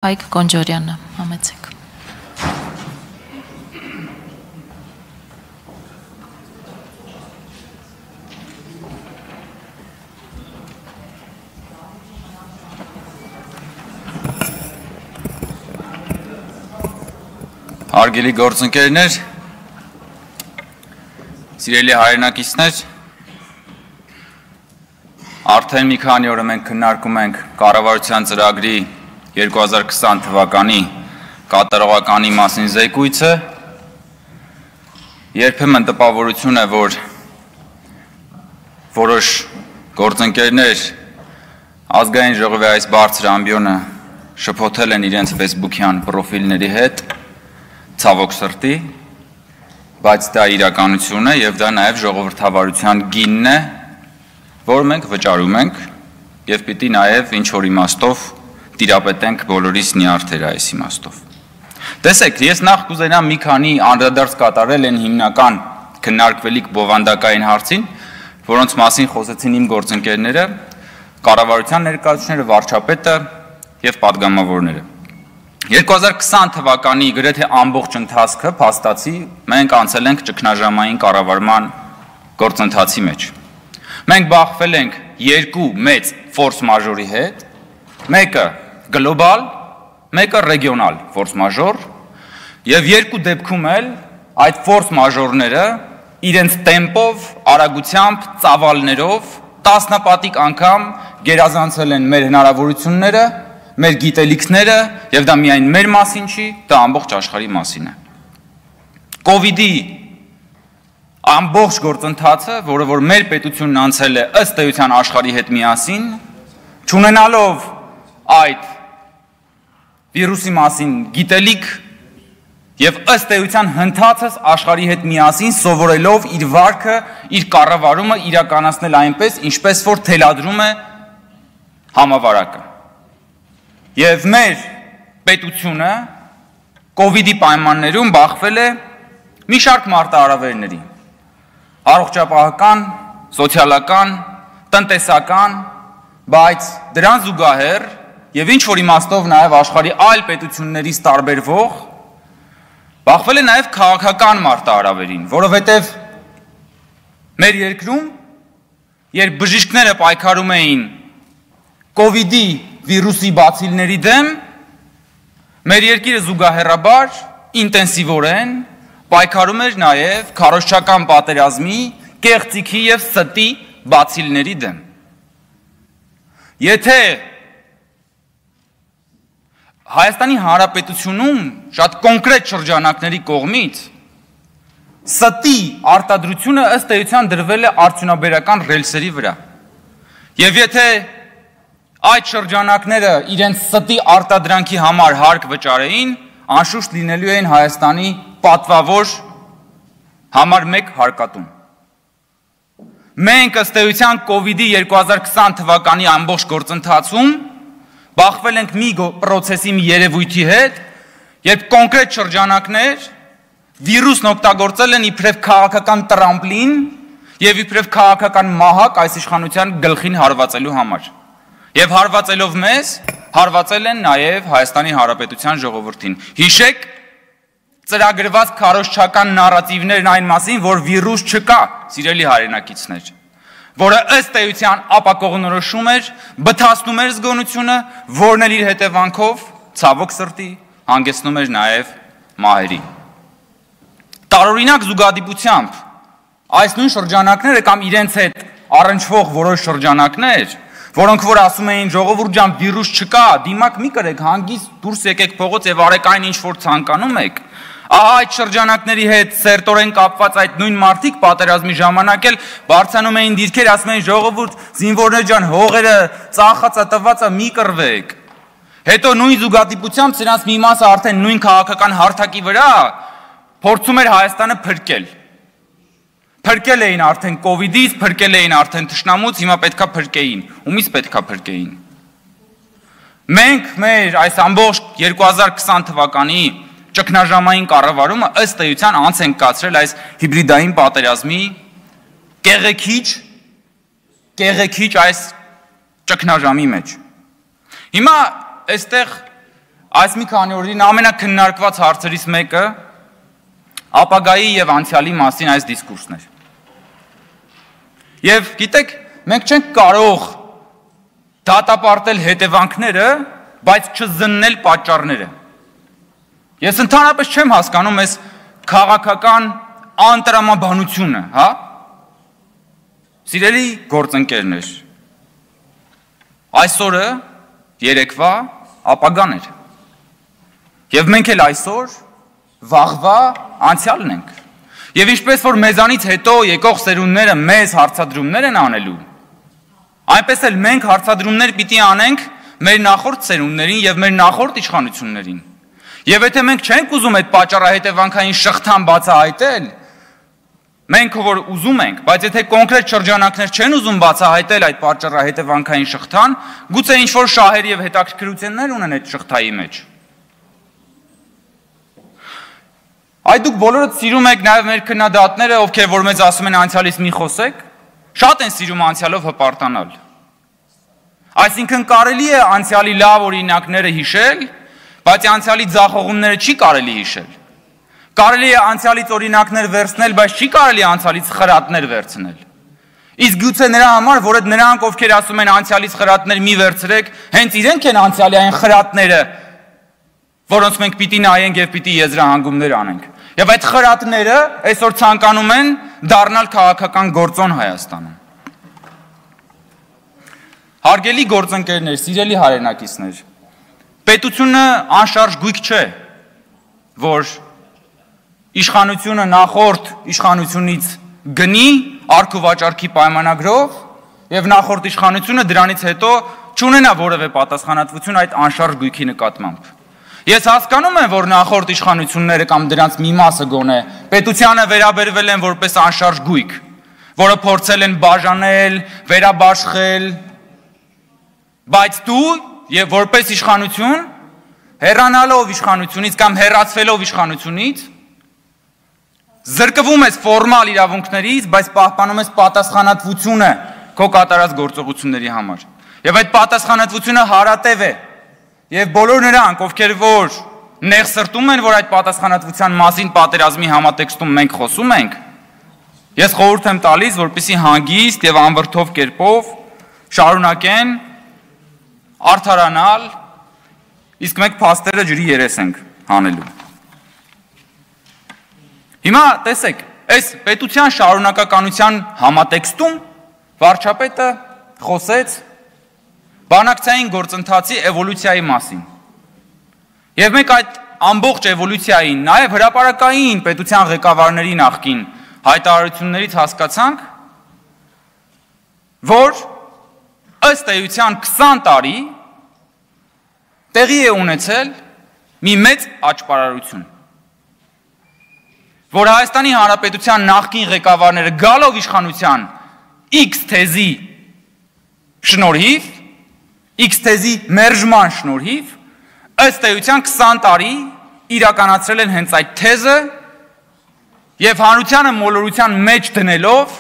Հայկ Կոնջորյանը, համեցեք։ Հարգելի գործընկերներ, սիրելի հայրենակիցներ, արդեն մի քանի օր մենք քննարկում ենք կառավարության ծրագրի 2020 թվականի կատարողականի մասին զեկույցը, երբեմն տպավորություն է, որ որոշ գործընկերներ ազգային ժողովի այս բարձր ամբիոնը շփոթել են իրենց Facebook-յան պրոֆիլների հետ, ցավոք սրտի, բայց դա իրականություն է եւ դա նաեւ ժողովրդավարության գինն է, որ մենք վճարում ենք եւ պիտի նաեւ ինչ որ իմաստով տիրապետենք բոլորիս նյարդերը այս իմաստով։ Տեսեք, ես նախ կուզենամ մի քանի անդրադարձ կատարել են հիմնական քննարկվելիք բովանդակային հարցին, որոնց մասին խոսեցին իմ գործընկերները, կառավարության ներկայացուցիչները, վարչապետը եւ падգամավորները։ 2020 թվականի գրեթե ամբողջ ընթացքը փաստացի մենք անցել ենք ճգնաժամային կառավարման գործընթացի մեջ։ Մենք բախվել ենք երկու մեծ ֆորս մաժորի հետ, մեկը գլոբալ, մեկը ռեգիոնալ ֆորս մաժոր, եւ երկու դեպքում էլ այդ ֆորս մաժորները իրենց տեմպով, արագությամբ, ծավալներով տասնապատիկ անգամ գերազանցել են մեր հնարավորությունները, մեր գիտելիքները, եւ դա միայն մեր մասին չի, դա ամբողջ աշխարհի մասին է։ Կովիդի ամբողջ գործընթացը, որը որ մեր պետությունն անցել է ըստ էության աշխարհի հետ միասին, չունենալով այդ վիրուսի մասին գիտելիք եւ ըստ էության հնդածս աշխարհի հետ միասին սովորելով իր վարքը, իր կառավարումը իրականացնել այնպես, ինչպես որ թելադրում է համավարակը։ Եվ մեր պետությունը կովիդի պայմաններում բախվել է մի շարք մարտահրավերների՝ առողջապահական, սոցիալական, տնտեսական, բայց դրան զուգահեռ եւ ինչ որ իմաստով նաեւ աշխարհի այլ պետություններից տարբերվող բախվել է նաեւ քաղաքական մարտահրավերին, որովհետեւ մեր երկրում երբ բժիշկները պայքարում էին կովիդի վիրուսի բացիլների դեմ, մեր երկիրը զուգահեռաբար ինտենսիվորեն պայքարում էր նաեւ քարոզչական պատերազմի, կեղծիքի եւ ստի բացիլների դեմ։ Եթե Հայաստանի Հանրապետությունում շատ կոնկրետ շրջանակների կողմից ստի արտադրությունը ըստ էության դրվել է արդյունաբերական ռելսերի վրա։ Եվ եթե այդ շրջանակները իրենց ստի արտադրանքի համար հարկ վճարեին, անշուշտ լինելու էին Հայաստանի պատվավոր համար 1 հարկատուն։ Մենք ըստ էության կովիդի 2020 թվականի ամբողջ գործընթացում բախվել ենք մի պրոցեսի, մի երևույթի հետ, երբ կոնկրետ շրջանակներ վիրուսն օգտագործել են իբրև քաղաքական տրամպլին եւ իբրև քաղաքական մահակ այս իշխանության գլխին հարվածելու համար։ Եվ հարվածելով մեզ, հարվածել են նաեւ Հայաստանի Հանրապետության ժողովրդին։ Հիշեք ծրագրված քարոզչական նարատիվներն այն մասին, որ վիրուս չկա, սիրելի հայրենակիցներ, որը ըստ էության ապակողնորոշում էր, բթացնում էր զգոնությունը, որն էլ իր հետևանքով ցավոք սրտի հանգեցնում էր նաեւ մահերի։ Տարօրինակ զուգադիպությամբ այս նույն շրջանակները կամ իրենց հետ առնչվող որոշ շրջանակներ, որոնք որ ասում էին ժողովուրդ ջան վիրուս չկա, դիմակ մի կրեք, հանգիստ դուրս եկեք փողոց եւ արեք այն ինչ որ ցանկանում եք։ Ահա այդ շրջանակների հետ սերտորեն կապված այդ նույն մարդիկ պատերազմի ժամանակ էլ բարձրանում էին դիրքեր, ասում էին ժողովուրդ, զինվորներ ջան, հողերը ծախածա տվածա մի կռվեք։ Հետո նույն զուգադիպությամբ սրանց մի մասը արդեն նույն քաղաքական հարթակի վրա փորձում էր Հայաստանը փրկել։ Փրկել էին արդեն կովիդից, փրկել էին արդեն թշնամուց, հիմա պետքա փրկեին։ Ումից պետքա փրկեին։ Մենք մեր այս ամբողջ 2020 թվականի ճգնաժամային կառավարումը ըստ էության անց են կացրել այս հիբրիդային պատերազմի կեղեքիչ այս ճգնաժամի մեջ։ Հիմա այստեղ այս մի քանի օրերին ամենակննարկված հարցերից մեկը ապագայի եւ անցյալի մասին այս դիսկուրսն էր։ Եվ գիտեք, մենք չենք կարող դատապարտել հետևանքները, բայց չզննել պատճառները։ Ես ընդհանրապես չեմ հասկանում այս քաղաքական անտրամաբանությունը, հա։ Սիրելի գործընկերներ, այսօրը երեկվա ապագան էր։ Եվ մենք էլ այսօր վաղվա անցյալն ենք։ Եվ ինչպես որ մեզանից հետո եկող սերունդները մեզ հարցադրումներ են անելու, այնպես էլ մենք հարցադրումներ պիտի անենք մեր նախորդ սերունդներին եւ մեր նախորդ իշխանություններին։ Եվ եթե մենք չենք ուզում այդ պատճառահետևանքային շղթան բացահայտել, մենք որ ուզում ենք, բայց եթե կոնկրետ շրջանակներ չեն ուզում բացահայտել այդ պատճառահետևանքային շղթան, գուցե ինչ-որ շահեր եւ հետաքրքրություններ ունեն այդ շղթայի մեջ։ Այդ դուք բոլորդ սիրում եք նաեւ մեր քննադատները, ովքեր որ մեզ ասում են անցյալից մի խոսեք, շատ են սիրում անցյալով հպարտանալ։ Այսինքն կարելի է անցյալի լավ օրինակները հիշել, բայց անցյալի ձախողումները չի կարելի հիշել։ Կարելի է անցյալից օրինակներ վերցնել, բայց չի կարելի անցյալից խրատներ վերցնել։ Իսկ գուցե նրա համար, որ նրանք, ովքեր ասում են անցյալից խրատներ մի վերցրեք, հենց իրենք են անցյալի այն խրատները, որոնց մենք պիտի նայենք եւ պիտի եզրահանգումներ անենք։ Եվ այդ խրատները այսօր ցանկանում են դառնալ քաղաքական գործոն Հայաստանում։ Հարգելի գործընկերներ, սիրելի հայրենակիցներ, պետությունը անշարժ գույք չէ, որ իշխանությունը նախորդ իշխանությունից գնի արքուվաճառքի պայմանագրով եւ նախորդ իշխանությունը դրանից հետո չունենա որևէ պատասխանատվություն այդ անշարժ գույքի նկատմամբ։ Ես հասկանում եմ, որ նախորդ իշխանությունները կամ դրանց մի մասը գոնե պետությանը վերաբերվել են որպես անշարժ գույք, որը փորձել են բաժանել, վերաբաշխել, բայց դու եւ որպես իշխանություն հեռանալով իշխանությունից կամ հեռացվելով իշխանությունից զրկվում ես ֆորմալ իրավունքներից, բայց պահպանում ես պատասխանատվությունը քո կատարած գործողությունների համար։ Եվ այդ պատասխանատվությունը հարատև է։ Եվ բոլոր նրանք, ովքեր որ նեղսրտում են, որ այդ պատասխանատվության մասին պատերազմի համատեքստում մենք խոսում ենք, ես խորհուրդ եմ տալիս, որպեսզի հանգիստ եւ անվրդով կերպով շարունակեն արդարանալ, իսկ մենք փաստերը ջրի երես ենք հանելու։ Հիմա տեսեք, այս պետության շարունակականության համատեքստում վարչապետը խոսեց բանակցային գործընթացի էվոլյուցիայի մասին։ Եվ մենք այդ ամբողջ էվոլյուցիային, նաև հրապարակային պետության ղեկավարների նախկին հայտարարություններից հասկացանք, որ ըստ էության 20 տարի տեղի է ունեցել մի մեծ աճպարարություն, որ Հայաստանի Հանրապետության նախկին ղեկավարները գալով իշխանության X թեզի շնորհիվ, X թեզի մերժման շնորհիվ, ըստ էության 20 տարի իրականացրել են հենց այդ թեզը եւ հանրությանը մոլորության մեջ դնելով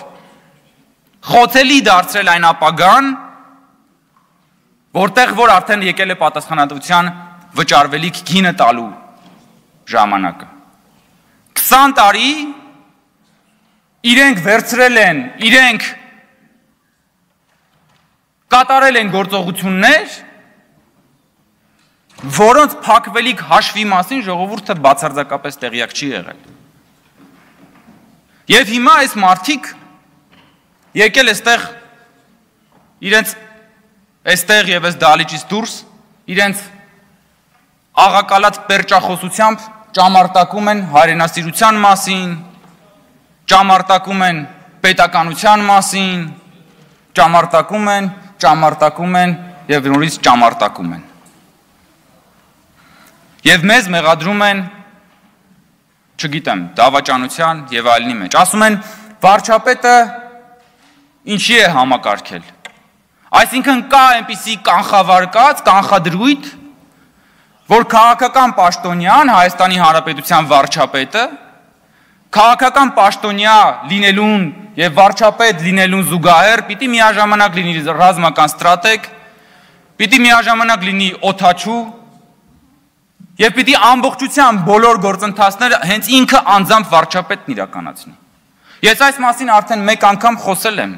խոցելի դարձրել այն ապագան, որտեղ որ արդեն եկել է պատասխանատվության վճարվելիք գինը տալու ժամանակը։ 20 տարի իրենք վերցրել են, իրենք կատարել են գործողություններ, որոնց փակվելիք հաշվի մասին ժողովուրդը բացարձակապես տեղյակ չի եղել։ Եվ հիմա այս մարդիկ եկել այստեղ իրենց այստեղ եւ այս դալիճից դուրս իրենց աղակալած պերճախոսությամբ ճամարտակում են հայրենասիրության մասին, ճամարտակում են պետականության մասին, ճամարտակում են եւ նորից ճամարտակում են։ Եվ մեզ մեղադրում են, չգիտեմ, դավաճանության եւ այլնի մեջ։ Ասում են, վարչապետը ինչի է համակարգել։ Այսինքն կա այնպիսի կանխավարկած, կանխադրույթ, որ քաղաքական պաշտոնյան Հայաստանի Հանրապետության վարչապետը քաղաքական պաշտոնյա լինելուն եւ վարչապետ լինելուն զուգահեռ պիտի միաժամանակ լինի ռազմական ստրատեգ, պիտի միաժամանակ լինի օդաչու Եվ պիտի ամբողջությամբ բոլոր գործընթացները հենց ինքը անձամբ վարչապետն իրականացնի։ Ես այս մասին արդեն մեկ անգամ խոսել եմ։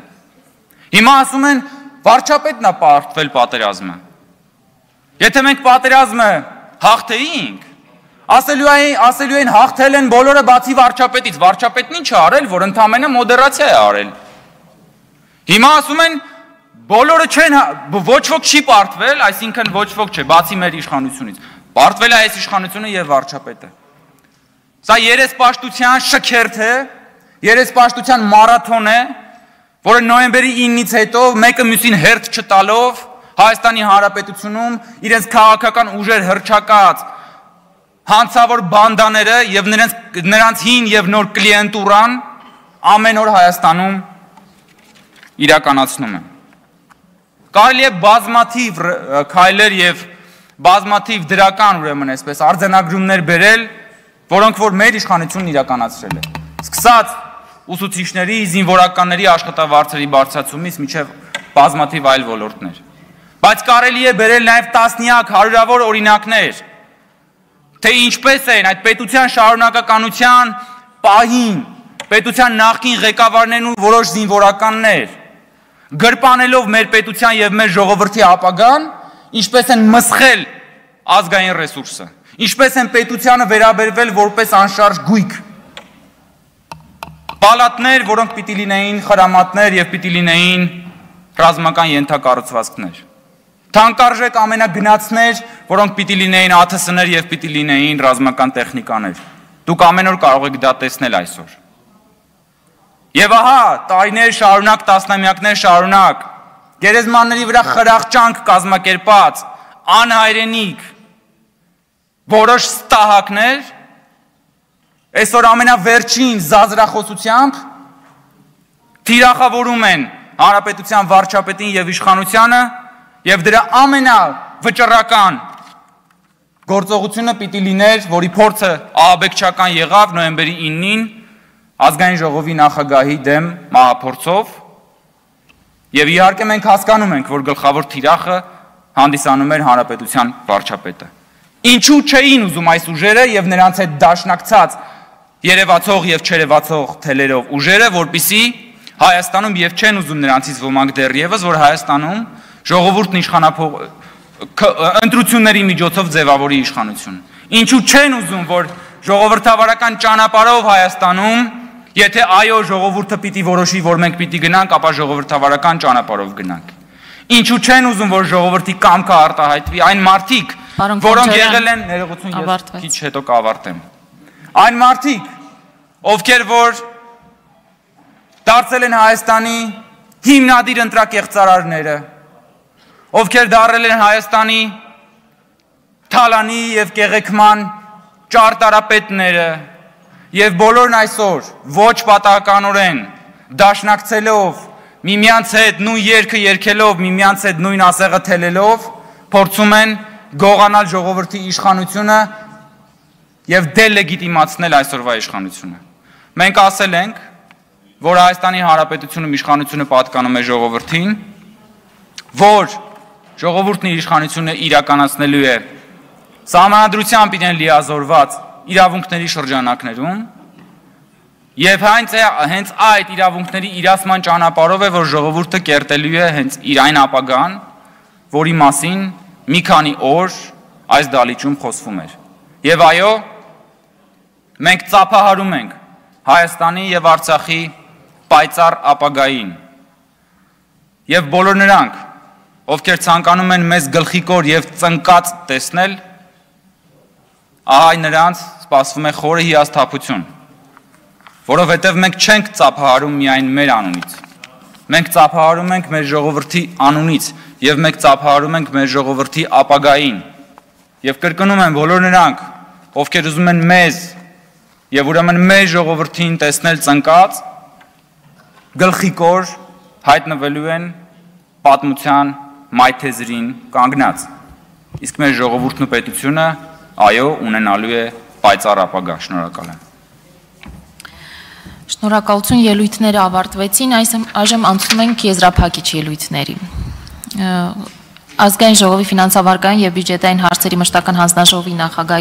Հիմա ասում են վարչապետն է պարտվել պատերազմը։ Եթե մենք պատերազմը հաղթեինք, ասելու են հաղթել են բոլորը բացի վարչապետից, վարչապետն ինչ է արել, որ ընդամենը մոդերացիա է արել։ Հիմա ասում են բոլորը չեն, ոչ ոք չի պարտվել, այսինքն ոչ ոք չէ, բացի մեր իշխանությունից։ Պարտվել է այս իշխանությունը եւ վարչապետը։ Սա երեսպաշտության շքերթ է, երեսպաշտության մարաթոն է, որը նոյեմբերի 9-ից հետո մեկը մյուսին հերթ չտալով Հայաստանի Հանրապետությունում իրենց քաղաքական ուժեր հռչակած հանցավոր բանդաները եւ նրանց հին եւ նոր կլիենտուրան ամեն օր Հայաստանում իրականացնում են։ Կարելի է բազմաթիվ քայլեր եւ բազմաթիվ դրական ուրեմն այսպես արձանագրումներ բերել, որոնք որ մեր իշխանությունն իրականացրել է։ Սկսած ուսուցիչների, զինվորականների աշխատավարձերի բարձրացումից մինչև բազմաթիվ այլ ոլորտներ։ Բայց կարելի է բերել նաև տասնյակ հարյուրավոր օրինակներ, թե ինչպես են այդ պետության շարունակականության պահին, պետության նախկին ղեկավարներն ու որոշ զինվորականներ, գրպանելով մեր պետության եւ մեր ժողովրդի ապագան, ինչպես են մսխել ազգային ռեսուրսը, ինչպես են պետությանը վերաբերվել որպես անշարժ գույք, պալատներ, որոնք պիտի լինեին խրամատներ եւ պիտի լինեին ռազմական ենթակառուցվածքներ, թանկարժեք ամենագնացներ, որոնք պիտի լինեին ԱԹՍ-ներ եւ պիտի լինեին ռազմական տեխնիկաներ։ Դուք ամեն օր կարող եք դա տեսնել այսօր։ Եվ ահա, տարիներ շարունակ, տասնամյակներ շարունակ, գերեզմանների վրա խրախճանք կազմակերպած, անհայրենիք, որոշ ստահակներ, այսօր ամենավերջին զազրախոսությամբ թիրախավորում են հանրապետության վարչապետին եւ իշխանությանը եւ դրա ամենավճռական գործողությունը պիտի լիներ, որի փորձը ահաբեկչական եղավ նոյեմբերի 9-ին ազգային ժողովի նախագահի դեմ մահափորձով եւ իհարկե մենք հասկանում ենք, որ գլխավոր թիրախը հանդիսանում էր հանրապետության վարչապետը։ Ինչու չէին ուզում այս ուժերը եւ նրանց հետ դաշնակցած երևացող եւ չերևացող թելերով ուժերը, որպիսի Հայաստանում եւ չեն ուզում նրանցից ոմանք դեռևս, որ Հայաստանում ժողովուրդն ընտրությունների միջոցով ձևավորի իշխանություն։ Ինչու չեն ուզում, որ ժողովրդավարական ճանապարհով Հայաստանում, եթե այո ժողովուրդը պիտի որոշի, որ մենք պիտի գնանք, ապա ժողովրդավարական ճանապարհով գնանք։ Ինչու չեն ուզում, որ ժողովրդի կամքը արտահայտվի այն մարդիկ, որոնք եղել են ներողություն, ես քիչ հետո կավարտեմ։ Այն մարդիկ, ովքեր որ դարձել են Հայաստանի հիմնադիր ընտրակեղծարարները, ովքեր դարձել են Հայաստանի թալանի եւ կեղեքման ճարտարապետները եւ բոլորն այսօր ոչ պատահականորեն դաշնակցելով միմյանց հետ նույն երգը երգելով, միմյանց հետ նույն ասեղը թելելով, փորձում են գողանալ ժողովրդի իշխանությունը եւ դելեգիտիմացնել այսօրվա իշխանությունը։ Մենք ասել ենք, որ Հայաստանի Հանրապետությունում իշխանությունը պատկանում է ժողովրդին, որ ժողովուրդն իր իշխանությունը իրականացնելու է սահմանադրությամբ իրեն լիազորված իրավունքների շրջանակներում եւ հենց այդ իրավունքների իրացման ճանապարհով է, որ ժողովուրդը կերտելու է հենց իր այն ապագան, որի մասին մի քանի օր այս դալիճում խոսվում էր։ Եվ այո, մենք ծափահարում ենք Հայաստանի եւ Արցախի պայծառ ապագային։ Եվ բոլոր նրանք, ովքեր ցանկանում են մեզ գլխիկոր եւ ծնկած տեսնել, ահա նրանց սպասվում է խորը հիասթափություն, որովհետեւ մենք չենք ծափահարում միայն մեր անունից։ Մենք ծափահարում ենք մեր ժողովրդի անունից եւ մենք ծափահարում ենք մեր ժողովրդի ապագային։ Եվ կրկնում եմ, բոլոր նրանք, ովքեր ուզում են մեզ եւ ուրեմն մեր ժողովրդին տեսնել ծնկած, գլխիկոր հայտնվելու են պատմության մայթեզրին կանգնած։ Իսկ մեր ժողովուրդն ու պետությունը այո ունենալու է պայծառ ապագա։ Շնորհակալ եմ։ Շնորհակալություն, ելույթները ավարտվեցին, այժմ անցնում ենք եզրափակիչ ելույթների։ Ազգային ժողովի ֆինանսավարկային եւ բյուջետային հարցերի մշտական հանձնաժողովի նախագահ